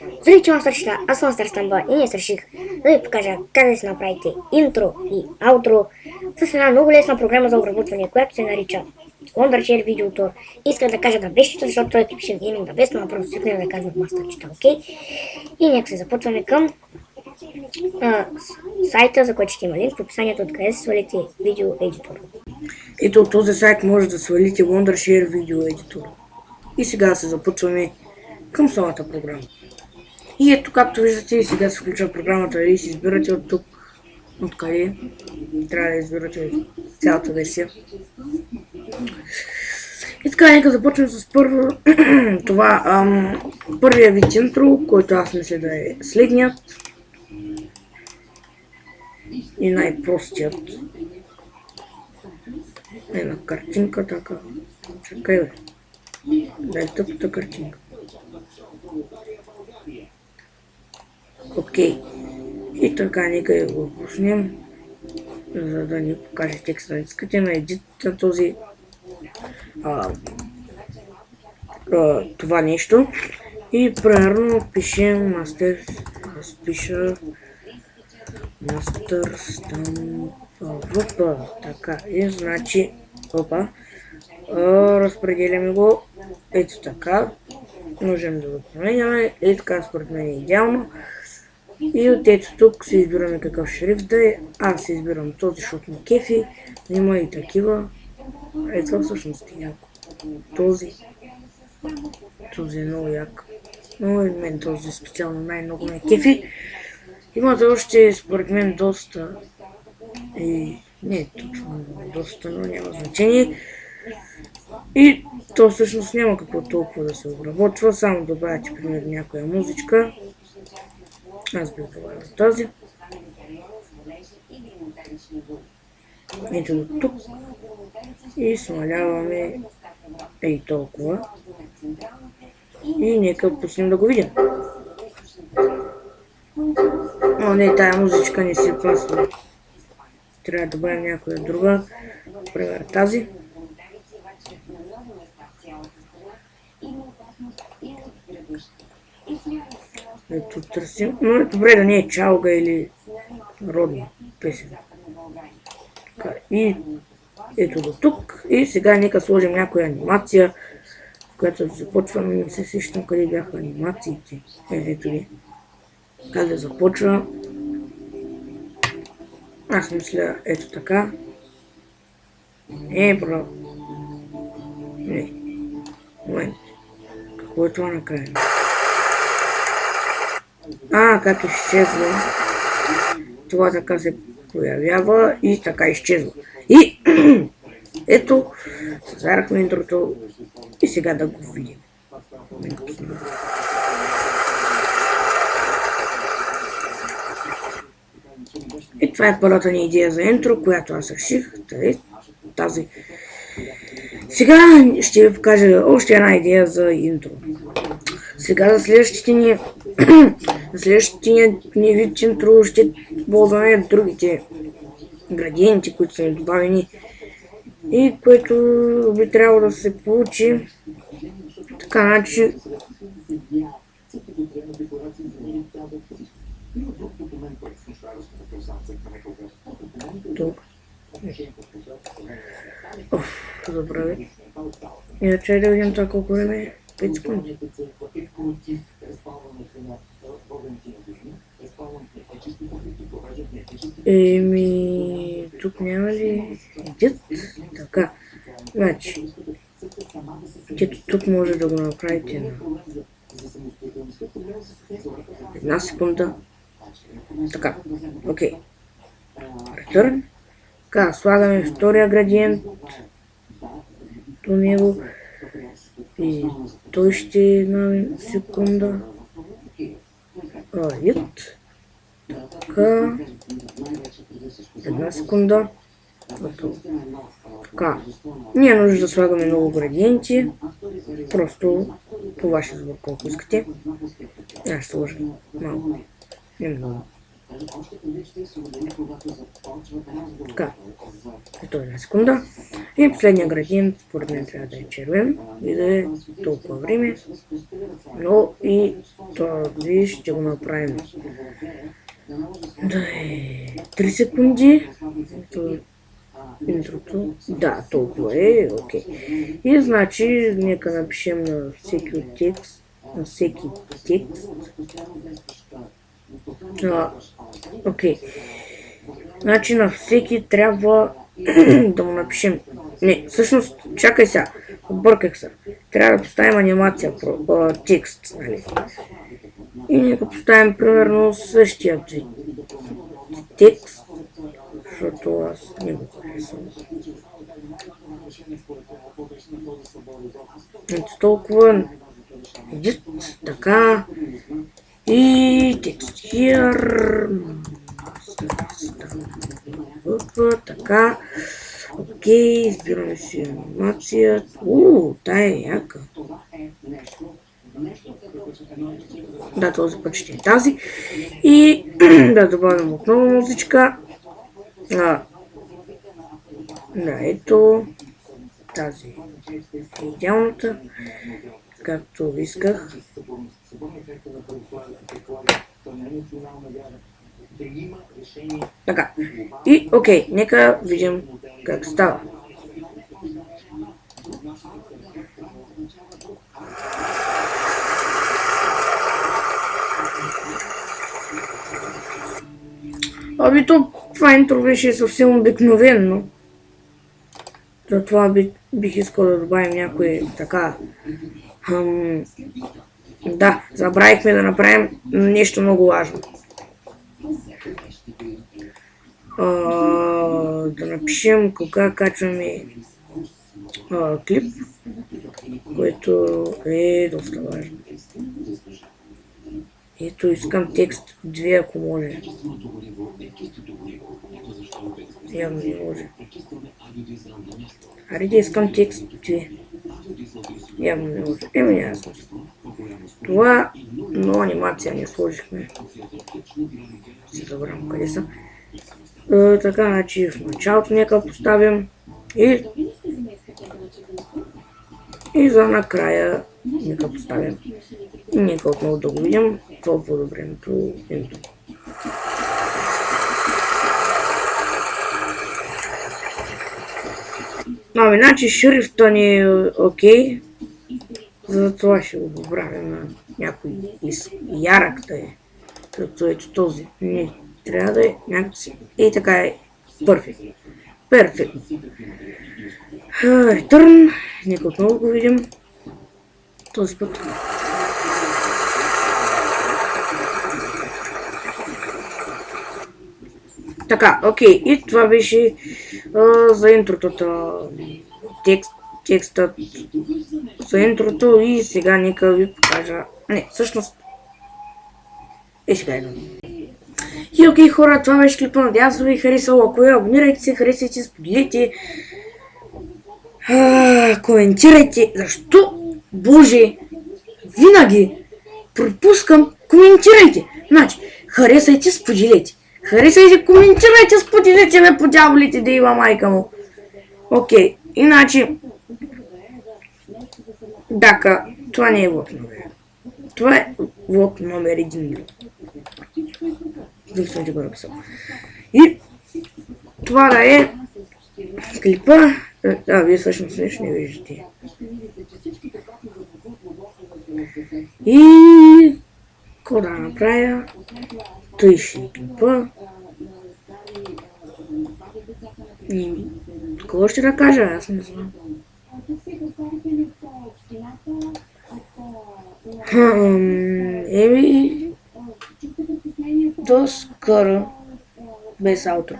Здравейте, монстърчета, аз съм Стамба и днес реших да ви покажа как да си направите интро и аутро с една много лесна програма за обработване, която се нарича Wondershare Video Tour. Исках да кажа да бешчета, защото той е типичен гейминг да бест, но просто свикнах да казвам монстърчета, окей? И нека се започваме към сайта, за който ще има линк в описанието, откъде се свалите видео едитор. Ето от този сайт може да свалите Wondershare Video Editor. И сега се започваме към самата програма. И ето, както виждате, сега се включва програмата и си избирате от тук, откъде трябва да избирате цялата версия. И така, нека започнем с първо това, първия вид интро, който аз мисля да е следният. И най-простият. Една картинка така. Чакай бе. Дай тъпата картинка. Окей. И така, нека я го пуснем, за да ни покаже текста. Искате на едит на този това нещо. И примерно пишем мастер, разпиша мастер стампа. Така, и значи, разпределяме го ето така. Можем да го променяме. Ето така, според мен е идеално. И от ето тук се избираме какъв шрифт да е. Аз се избирам този, защото на кефи. Има и такива. Ето всъщност е яко. Този е много як. Но и мен този специално най-много ме кефи. Имате още според мен доста. И не точно доста, но няма значение. И то всъщност няма какво толкова да се обработва, само добавяте примерно някоя музичка. Аз бих добавил тази. Ето до тук. И смаляваме ей толкова. И нека пуснем да го видим. О, не, тая музичка не си пасва. Трябва да добавим някоя друга. Например тази. Ето търсим, но е добре да не е чалга или родна песен. Така, и ето до тук. И сега нека сложим някоя анимация, в която започваме. Не се сещам къде бяха анимациите. Ето ли. Как да започва. Аз мисля ето така. Бро. Не. Момент. Какво е това накрая? Как изчезва. Това така се появява и така изчезва. И ето, съзарахме интрото и сега да го видим. И това е първата ни идея за интро, която аз реших. Тази. Сега ще ви покажа още една идея за интро. Сега за следващите ни вид интро ще ползваме другите градиенти, които са добавени и което би трябвало да се получи така начин. Тук. Забрави. Иначе да видим това колко време е. 5 секунди. Тук няма ли едит? Така. Значи, тук може да го направите на една секунда. Така, окей. Return. Така, слагаме втория градиент до него. И той ще е една секунда. Така. Една секунда. Така. Не е нужно да слагаме много градиенти. Просто по ваш избор колко искате. Аз ще сложа малко. Не много. Така. Ето една секунда. И последния градиент, според мен трябва да е червен и да е толкова време. Но и този ще го направим да е 3 секунди. Интрото. Да, толкова е, окей. И значи, нека напишем на всеки текст. Окей. Значи на всеки трябва да му напишем. Не, всъщност, чакай сега. Обърках се. Трябва да поставим анимация, текст, нали? И нека поставим примерно същия текст, защото аз не го харесвам. Ето толкова. Така. И текст here. Така. Окей, избираме си анимация. Тая е яка. Да, този път ще е тази. И да добавим отново музичка. Да, ето. Тази е идеалната. Както исках. Така. И окей, нека видим как става. Аби това интро беше съвсем обикновено. Затова бих искал да добавим някой така. Да, забравихме да направим нещо много важно. Да напишем кога качваме клип, което е доста важно. Ето, искам текст 2, ако може. Явно не може. Ареди, искам текст 2. Явно не може. Няма смисъл. Това, но анимация не сложихме. Си забравям къде са. Така, значи в началото нека поставим и за накрая нека поставим. И нека отново да го видим това подобреното интро. Значи шрифта ни е окей. Затова ще го поправим на някой ярък да е. Като ето този. Не, трябва да е някакси. И така е. Перфектно. Return. Нека отново го видим. Този път. Така, окей. И това беше за интрото. Текстът за интрото и сега нека ви покажа. Не, всъщност. Сега едно. И окей хора, това беше клипа, надявам се ви харесало. Ако е, абонирайте се, харесайте, споделете, коментирайте. Защо? Боже, винаги пропускам. Коментирайте. Значи, харесайте, споделете. Харесайте, коментирайте, споделете ме по дяволите да има майка му. Окей, иначе. Дака, това не е влог номер. Това е влог номер 1. Вие съм ти го написал. И това да е клипа. Вие всъщност нещо не виждате. И какво да направя? Той ще е клипа. И какво ще да кажа? Аз не знам. До скоро без аутро.